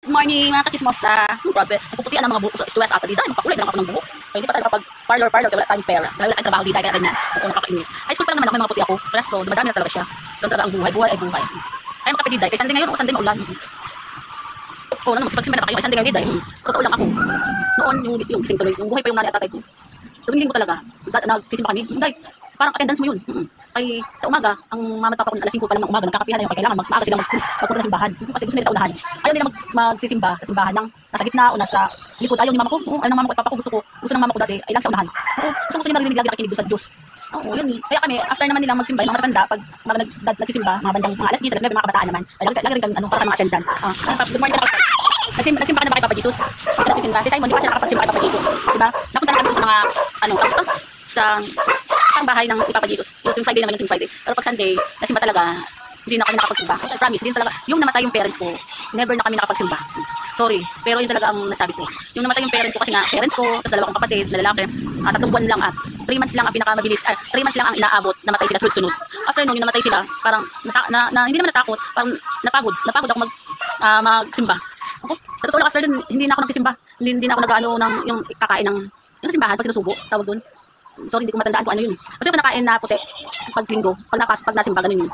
Morning mga kachismosa. Grabe, nagpuputian ang mga buhok sa stress ata dito. Magpakulay na lang ako ng buhok. Kaya hindi pa tayo kapag parlor kaya wala tayong pera. Dahil wala tayong trabaho dito, kaya ganyan. Kung nakakainis. High school pa lang naman ako, may mga puti ako. Presto, dumadami na talaga siya. Doon talaga ang buhay. Buhay ay buhay. Ay magkape diday. Kaya Sunday ngayon, Sunday maulan. Oo, ano, magsipagsimba na pa kayo. Kaya Sunday ngayon diday. Totoo lang ako. Noon, yung gising tuloy. Yung buhay pa yung nanay at tatay ko. Tuwing linggo talaga. Nagsisimba kami. Hindi, parang attendance mo yun. Kay sa umaga, ang mama at papa ko alas 5 pa lang ng umaga, nagkakapihan na yung kailangan maaga sila magpunta sa simbahan. Kasi gusto nila sa unahan. Ayaw nila magsisimba sa simbahan ng nasa gitna o nasa likod. Ayaw ni mama ko. Ayaw ng mama ko at papa ko. Gusto ng mama ko dati ay lang sa unahan. Gusto niya narinig lagi nakikinig doon sa Diyos. Oo, yun. Kaya kami, after naman nilang magsimba, yung mga matanda, pag nagsisimba, mga bandang mga alas 10, alas 9, mga kabataan naman, ay lagi rin kami, para mga attendance. Good morning ka na. Nagsimba ka na ba kay Papa Jesus? Hindi nagsisimba. Si Simon, di ba siya nakapagsimba kay Papa Jesus? Diba? Napunta na kami doon sa mga, sa ang bahay ng Papa Jesus. Yung Friday naman yung Friday. Pero pag Sunday, nasimba talaga, hindi na kami nakapagsimba. I promise, hindi talaga, yung namatay yung parents ko, never na kami nakapagsimba. Sorry, pero yun talaga ang nasabi ko. Yung namatay yung parents ko kasi nga, parents ko, tapos dalawa kong kapatid, na lalaki, 3 buwan lang at 3 months lang ang pinakamabilis, 3 months lang ang inaabot, namatay sila sunod-sunod. After nun, yung namatay sila, parang, hindi naman natakot, parang napagod ako magsimba. Ako, sa totoo lang, after dun, hindi na ako nagsisimba. Hindi na ako nag-ano ng, yung kakain ng, yung simbahan, pag sinusubo, tawag dun. Sorry, hindi ko matandaan kung ano yun. Kasi yung nakain na puti, pag linggo, pag nasimba, ganun yun.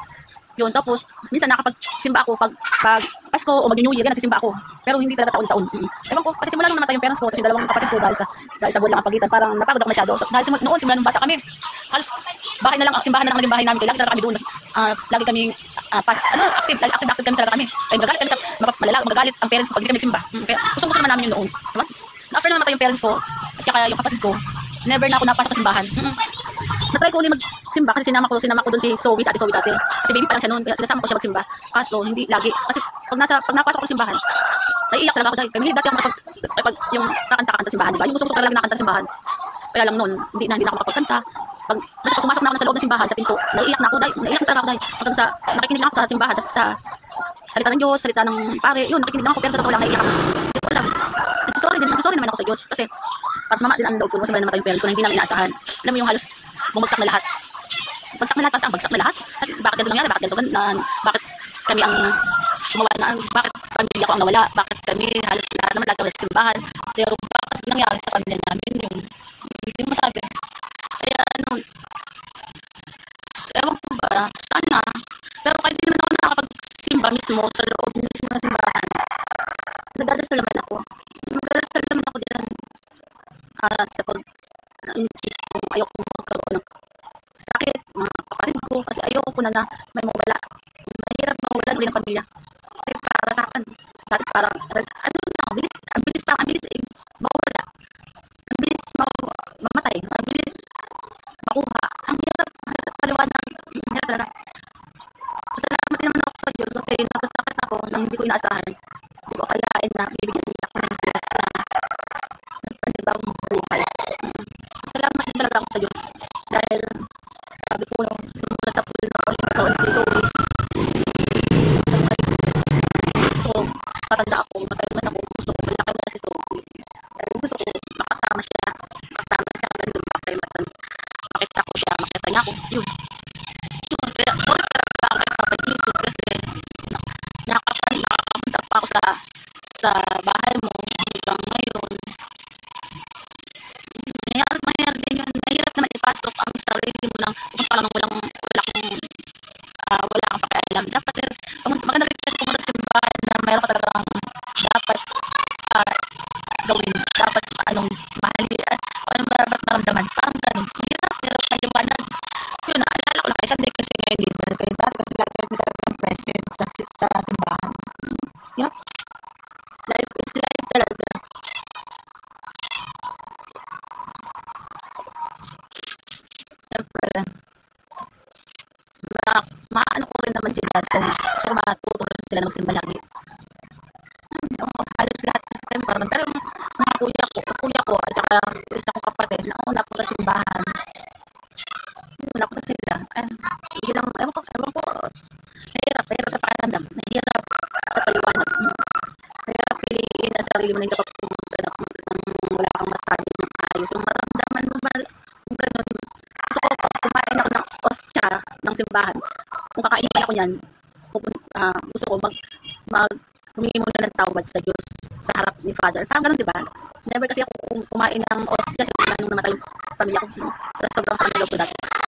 Yun, tapos, minsan nakapagsimba ako pag Pasko o mag-New Year, yan, nagsisimba ako. Pero hindi talaga taon-taon. Ewan ko, kasi simula nung namatay yung parents ko, tapos yung dalawang kapatid ko dahil sa buwan lang ang pagitan, parang napagod ako masyado. So, dahil noon, simula nung bata kami, halos bahay na lang, simbahan na lang naging bahay namin, kaya lagi talaga kami doon. Lagi kami, active kami talaga kami. Kaya magagalit kami sa magagalit ang parents ko pag hindi kami nagsimba. Kaya gusto naman namin yun noon. So, after na namatay yung parents ko, at saka yung kapatid ko, never na ako napasok sa simbahan. Natry ko ulit magsimba kasi sinama ko doon si Zoe, sa ate Zoe dati. Kasi baby pa lang siya noon, kaya sinasama ko siya magsimba. Kaso hindi lagi kasi pag napasok ko sa simbahan, naiiyak talaga ako dahil kami dati ako kapag yung kakanta-kanta sa simbahan, di ba? Yung gusto talaga nakanta sa simbahan. Kaya lang noon, hindi na ako makapagkanta. Pag pumasok na ako sa loob ng simbahan sa pinto, naiiyak na ako talaga ako dahil hanggang sa nakikinig lang ako sa simbahan sa salita ng Diyos, salita ng pare, yun nakikinig lang ako pero sa totoo lang naiiyak ako. Ito lang. Sorry naman ako sa Diyos kasi para sa mama din ang loob ko, kasi namatay yung parents ko na hindi namin inaasahan. Alam mo yung halos bumagsak na lahat. Bagsak na lahat. At bakit ganito nangyari? Bakit kami ang gumawa na, bakit pamilya ko ang nawala? Bakit kami halos lahat naman lagi sa simbahan? Pero bakit nangyari sa pamilya namin yung hindi mo masabi. Kaya ewan ko ba, sana. Pero kahit hindi naman ako nakakapagsimba mismo sa loob mismo ng simbahan, nagdadasal naman ako dyan. Sa pag ayoko magkaroon ng sakit, mga kapatid ko, kasi ayoko ko na may mawala. Mahirap mawala ulit ng pamilya. Kasi para sa akin, dati parang, ang bilis mawala. Ang bilis mamatay. Ang bilis makuha. Ang hirap paliwanag. Ang hirap talaga. Salamat din naman ako sa Diyos kasi nakasakit ako nang hindi ko inaasahan. Hindi ko akalain na bibigyan niya ako ng Diyos na panibagong buhay. Salamat din talaga ako sa Diyos. Dahil sabi ko simula sa pulo na ako si Zoe. So, patanda ako, mataliman ako, gusto ko malaki na si Zoe. Dahil gusto ko makasama siya hanggang lumaki, makita ko siya, makita niya ako. Yun, kaya sorry talaga ako kay Papa Jesus kasi nakapunta pa ako sa bahay mo hanggang ngayon. Mahirap din yun. Mahirap naman ipasok ang sarili mo lang kung parang wala kang pakialam. Dapat maganda rin kasi pumunta sa simbahan na mayroon ka talagang dapat gawin. Dapat mahalin. Anong dapat maramdaman. Parang ganun. Hirap paliwanag. Yun, naalala ko lang kay Sunday kasi ngayon din. Kaya dati kasi lagi ang present sa simbahan. Yun. Life is life talaga. Siyempre, maano ko rin naman sila so matuto rin sila na magsimba lagi. Halos lahat kasi kami parang, pero mga kuya ko at saka isa kong kapatid na una po sa simbahan. Una po sila. Ewan ko, nahirap sa pakiramdam, nahirap sa paliwanag. Nahirap piliin ang sarili mo na hindi ka pumunta ng wala kang masabi ng ayos. Yung maramdaman mo ba kung ganun. Gusto ko kumain ako ng ostya ng simbahan. Kung kakainin ako yan, gusto ko humingi muna ng tawad sa Diyos, sa harap ni Father. Parang ganun, di ba? Never kasi ako kumain ng os kasi nung namatay yung pamilya ko. Sobrang sa kanila ko dati.